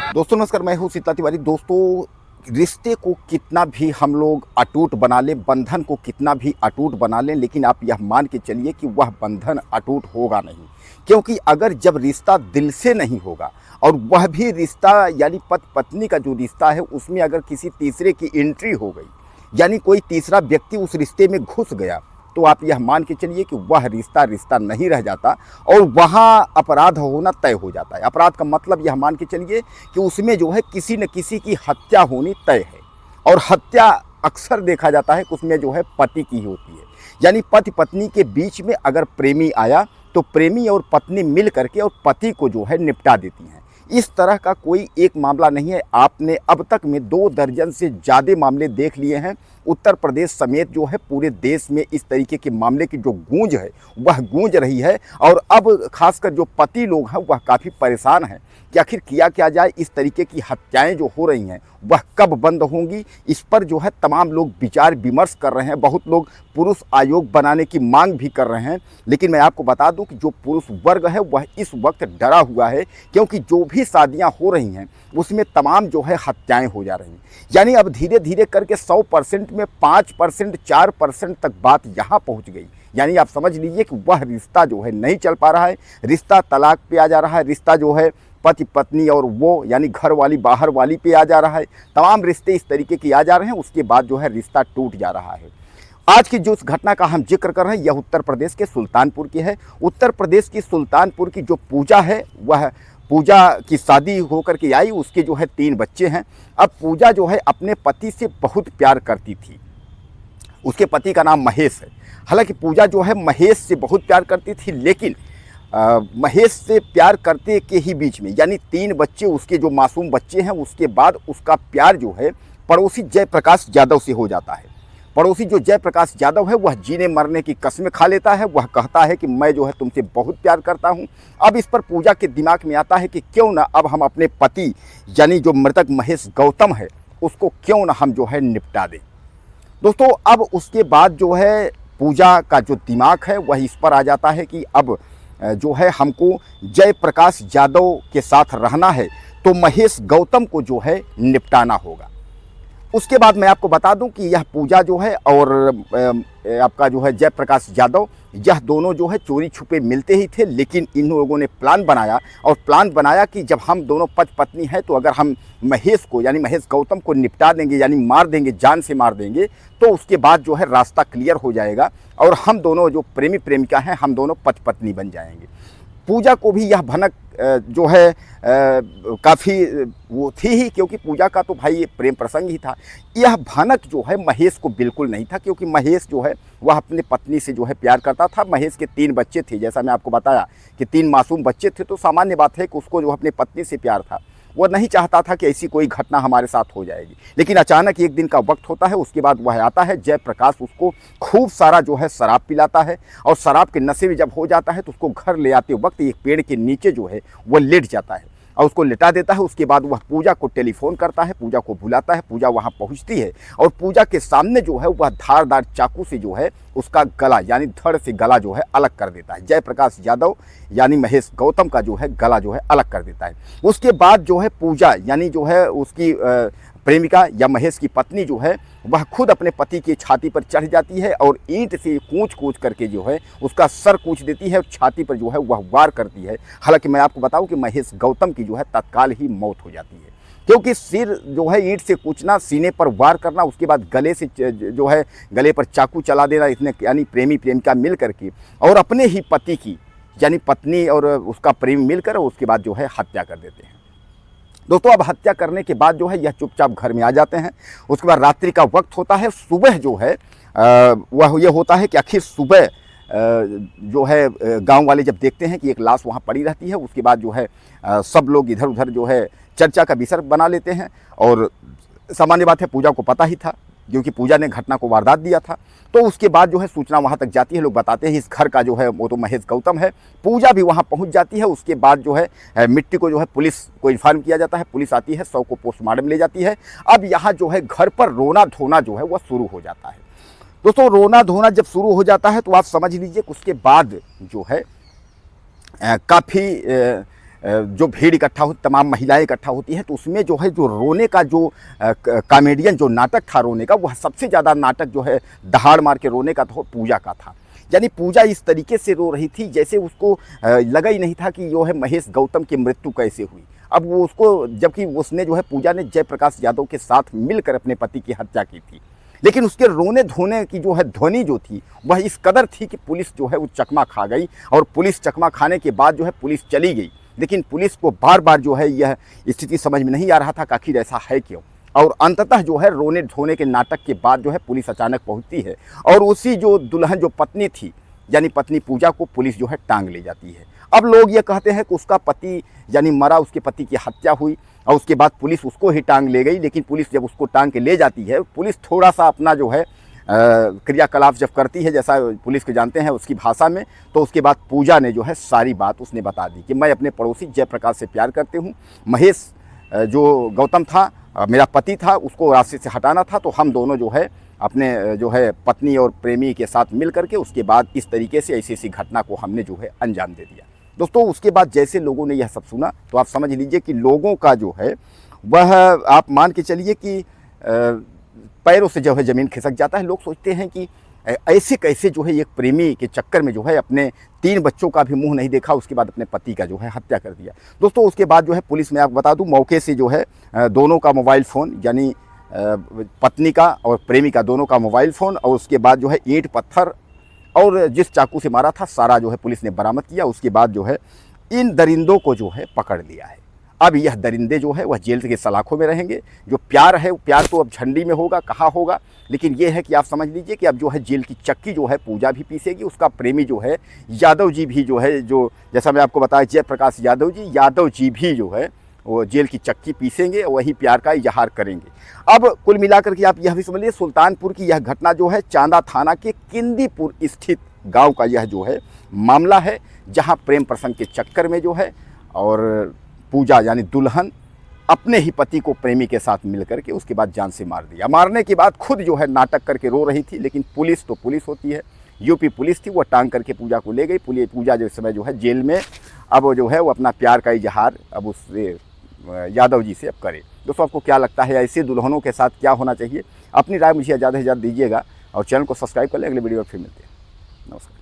दोस्तों नमस्कार, मैं हूं शीतला तिवारी। दोस्तों, रिश्ते को कितना भी हम लोग अटूट बना लें, बंधन को कितना भी अटूट बना लें, लेकिन आप यह मान के चलिए कि वह बंधन अटूट होगा नहीं। क्योंकि अगर जब रिश्ता दिल से नहीं होगा और वह भी रिश्ता यानी पति पत्नी का जो रिश्ता है उसमें अगर किसी तीसरे की एंट्री हो गई, यानी कोई तीसरा व्यक्ति उस रिश्ते में घुस गया, तो आप यह मान के चलिए कि वह रिश्ता नहीं रह जाता और वहाँ अपराध होना तय हो जाता है। अपराध का मतलब यह मान के चलिए कि उसमें जो है किसी न किसी की हत्या होनी तय है। और हत्या अक्सर देखा जाता है कि उसमें जो है पति की होती है। यानी पति पत्नी के बीच में अगर प्रेमी आया तो प्रेमी और पत्नी मिल करके और पति को जो है निपटा देती हैं। इस तरह का कोई एक मामला नहीं है। आपने अब तक में 2 दर्जन से ज़्यादा मामले देख लिए हैं। उत्तर प्रदेश समेत जो है पूरे देश में इस तरीके के मामले की जो गूंज है वह गूंज रही है। और अब खासकर जो पति लोग हैं वह काफ़ी परेशान हैं कि आखिर किया क्या जाए। इस तरीके की हत्याएं जो हो रही हैं वह कब बंद होंगी, इस पर जो है तमाम लोग विचार विमर्श कर रहे हैं। बहुत लोग पुरुष आयोग बनाने की मांग भी कर रहे हैं। लेकिन मैं आपको बता दूं कि जो पुरुष वर्ग है वह इस वक्त डरा हुआ है, क्योंकि जो भी शादियां हो रही हैं उसमें तमाम जो है हत्याएं हो जा रही हैं। यानी अब धीरे धीरे करके 100% में 5%, 4% तक बात यहाँ पहुँच गई। यानी आप समझ लीजिए कि वह रिश्ता जो है नहीं चल पा रहा है, रिश्ता तलाक पे आ जा रहा है, रिश्ता जो है पति पत्नी और वो यानी घर वाली बाहर वाली पे आ जा रहा है। तमाम रिश्ते इस तरीके के आ जा रहे हैं, उसके बाद जो है रिश्ता टूट जा रहा है। आज की जो इस घटना का हम जिक्र कर रहे हैं यह उत्तर प्रदेश के सुल्तानपुर की है। उत्तर प्रदेश की सुल्तानपुर की जो पूजा है, वह पूजा की शादी होकर के आई, उसके जो है 3 बच्चे हैं। अब पूजा जो है अपने पति से बहुत प्यार करती थी। उसके पति का नाम महेश है। हालांकि पूजा जो है महेश से बहुत प्यार करती थी, लेकिन महेश से प्यार करते के ही बीच में यानी 3 बच्चे उसके जो मासूम बच्चे हैं, उसके बाद उसका प्यार जो है पड़ोसी जयप्रकाश यादव से हो जाता है। पड़ोसी जो जयप्रकाश यादव है वह जीने मरने की कसमें खा लेता है। वह कहता है कि मैं जो है तुमसे बहुत प्यार करता हूं। अब इस पर पूजा के दिमाग में आता है कि क्यों ना अब हम अपने पति यानी जो मृतक महेश गौतम है उसको क्यों ना हम जो है निपटा दें। दोस्तों, अब उसके बाद जो है पूजा का जो दिमाग है वह इस पर आ जाता है कि अब जो है हमको जयप्रकाश यादव के साथ रहना है, तो महेश गौतम को जो है निपटाना होगा। उसके बाद मैं आपको बता दूं कि यह पूजा जो है और आपका जो है जयप्रकाश यादव, यह दोनों जो है चोरी छुपे मिलते ही थे। लेकिन इन लोगों ने प्लान बनाया कि जब हम दोनों पति पत्नी हैं तो अगर हम महेश को यानी महेश गौतम को निपटा देंगे यानी मार देंगे, जान से मार देंगे, तो उसके बाद जो है रास्ता क्लियर हो जाएगा और हम दोनों जो प्रेमी प्रेमिका हैं हम दोनों पति पत्नी बन जाएंगे। पूजा को भी यह भनक जो है काफ़ी वो थी ही, क्योंकि पूजा का तो भाई ये प्रेम प्रसंग ही था। यह भनक जो है महेश को बिल्कुल नहीं था, क्योंकि महेश जो है वह अपने पत्नी से जो है प्यार करता था। महेश के 3 बच्चे थे, जैसा मैं आपको बताया कि 3 मासूम बच्चे थे, तो सामान्य बात है कि उसको जो अपने पत्नी से प्यार था। वह नहीं चाहता था कि ऐसी कोई घटना हमारे साथ हो जाएगी। लेकिन अचानक एक दिन का वक्त होता है, उसके बाद वह आता है, जयप्रकाश उसको खूब सारा जो है शराब पिलाता है और शराब के नशे में जब हो जाता है तो उसको घर ले आते वक्त एक पेड़ के नीचे जो है वह लेट जाता है और उसको लिटा देता है। उसके बाद वह पूजा को टेलीफोन करता है, पूजा को बुलाता है, पूजा वहाँ पहुँचती है और पूजा के सामने जो है वह धारदार चाकू से जो है उसका गला यानी धड़ से गला जो है अलग कर देता है। जयप्रकाश यादव यानी महेश गौतम का जो है गला जो है अलग कर देता है। उसके बाद जो है पूजा यानी जो है उसकी प्रेमिका या महेश की पत्नी जो है वह खुद अपने पति की छाती पर चढ़ जाती है और ईंट से कूच करके जो है उसका सर कूच देती है और छाती पर जो है वह वार करती है। हालांकि मैं आपको बताऊं कि महेश गौतम की जो है तत्काल ही मौत हो जाती है, क्योंकि सिर जो है ईंट से कूचना, सीने पर वार करना, उसके बाद गले से जो है गले पर चाकू चला देना, इतने यानी प्रेमी प्रेमिका मिल करके और अपने ही पति की यानी पत्नी और उसका प्रेमी मिलकर उसके बाद जो है हत्या कर देते हैं। दोस्तों, अब हत्या करने के बाद जो है यह चुपचाप घर में आ जाते हैं। उसके बाद रात्रि का वक्त होता है, सुबह जो है वह ये होता है कि आखिर सुबह जो है गांव वाले जब देखते हैं कि एक लाश वहाँ पड़ी रहती है, उसके बाद जो है सब लोग इधर उधर जो है चर्चा का विषय बना लेते हैं और सामान्य बात है, पूजा को पता ही था क्योंकि पूजा ने घटना को वारदात दिया था। तो उसके बाद जो है सूचना वहाँ तक जाती है, लोग बताते हैं इस घर का जो है वो तो महेश गौतम है। पूजा भी वहाँ पहुँच जाती है। उसके बाद जो है मिट्टी को जो है पुलिस को इन्फॉर्म किया जाता है, पुलिस आती है, शव को पोस्टमार्टम ले जाती है। अब यहाँ जो है घर पर रोना धोना जो है वह शुरू हो जाता है। दोस्तों, रोना धोना जब शुरू हो जाता है तो आप समझ लीजिए कि उसके बाद जो है काफ़ी जो भीड़ इकट्ठा होती, तमाम महिलाएं इकट्ठा होती हैं, तो उसमें जो है जो रोने का जो कॉमेडियन जो नाटक था रोने का, वह सबसे ज़्यादा नाटक जो है दहाड़ मार के रोने का था, पूजा का था। यानी पूजा इस तरीके से रो रही थी जैसे उसको लगा ही नहीं था कि जो है महेश गौतम की मृत्यु कैसे हुई। अब वो उसको, जबकि उसने जो है पूजा ने जयप्रकाश यादव के साथ मिलकर अपने पति की हत्या की थी, लेकिन उसके रोने धोने की जो है ध्वनि जो थी वह इस कदर थी कि पुलिस जो है वो चकमा खा गई। और पुलिस चकमा खाने के बाद जो है पुलिस चली गई, लेकिन पुलिस को बार बार जो है यह स्थिति समझ में नहीं आ रहा था कि आखिर ऐसा है क्यों। और अंततः जो है रोने धोने के नाटक के बाद जो है पुलिस अचानक पहुंचती है और उसी जो दुल्हन जो पत्नी थी यानी पत्नी पूजा को पुलिस जो है टांग ले जाती है। अब लोग ये कहते हैं कि उसका पति यानी मरा, उसके पति की हत्या हुई और उसके बाद पुलिस उसको ही टांग ले गई। लेकिन पुलिस जब उसको टांग के ले जाती है, पुलिस थोड़ा सा अपना जो है क्रियाकलाप जब करती है जैसा पुलिस को जानते हैं उसकी भाषा में, तो उसके बाद पूजा ने जो है सारी बात उसने बता दी कि मैं अपने पड़ोसी जयप्रकाश से प्यार करती हूँ, महेश जो गौतम था मेरा पति था, उसको रास्ते से हटाना था, तो हम दोनों जो है अपने जो है पत्नी और प्रेमी के साथ मिल करके उसके बाद इस तरीके से ऐसी ऐसी घटना को हमने जो है अंजाम दे दिया। दोस्तों, उसके बाद जैसे लोगों ने यह सब सुना तो आप समझ लीजिए कि लोगों का जो है वह, आप मान के चलिए कि पैरों से जो है ज़मीन खिसक जाता है। लोग सोचते हैं कि ऐसे कैसे जो है एक प्रेमी के चक्कर में जो है अपने 3 बच्चों का भी मुंह नहीं देखा, उसके बाद अपने पति का जो है हत्या कर दिया। दोस्तों, उसके बाद जो है पुलिस, मैं आपको बता दूं, मौके से जो है दोनों का मोबाइल फ़ोन यानी पत्नी का और प्रेमी का दोनों का मोबाइल फ़ोन और उसके बाद जो है ईंट पत्थर और जिस चाकू से मारा था सारा जो है पुलिस ने बरामद किया। उसके बाद जो है इन दरिंदों को जो है पकड़ लिया है। अब यह दरिंदे जो है वह जेल के सलाखों में रहेंगे। जो प्यार है वो प्यार तो अब झंडी में होगा, कहाँ होगा, लेकिन ये है कि आप समझ लीजिए कि अब जो है जेल की चक्की जो है पूजा भी पीसेगी, उसका प्रेमी जो है यादव जी भी जो है, जो जैसा मैं आपको बताया जयप्रकाश यादव जी भी जो है वो जेल की चक्की पीसेंगे और वही प्यार का इजहार करेंगे। अब कुल मिलाकर के आप यह भी समझिए सुल्तानपुर की यह घटना जो है चांदा थाना के किंदीपुर स्थित गांव का यह जो है मामला है, जहां प्रेम प्रसंग के चक्कर में जो है और पूजा यानी दुल्हन अपने ही पति को प्रेमी के साथ मिलकर के उसके बाद जान से मार दिया। मारने के बाद खुद जो है नाटक करके रो रही थी, लेकिन पुलिस तो पुलिस होती है, यूपी पुलिस थी, वो टांग करके पूजा को ले गई। पूजा जिस समय जो है जेल में, अब वो जो है वो अपना प्यार का इजहार अब उससे यादव जी से अब करे। दोस्तों, आपको क्या लगता है ऐसे दुल्हनों के साथ क्या होना चाहिए? अपनी राय मुझे ज़्यादा से ज़्यादा दीजिएगा और चैनल को सब्सक्राइब कर लें। अगले वीडियो में फिर मिलते हैं। नमस्कार।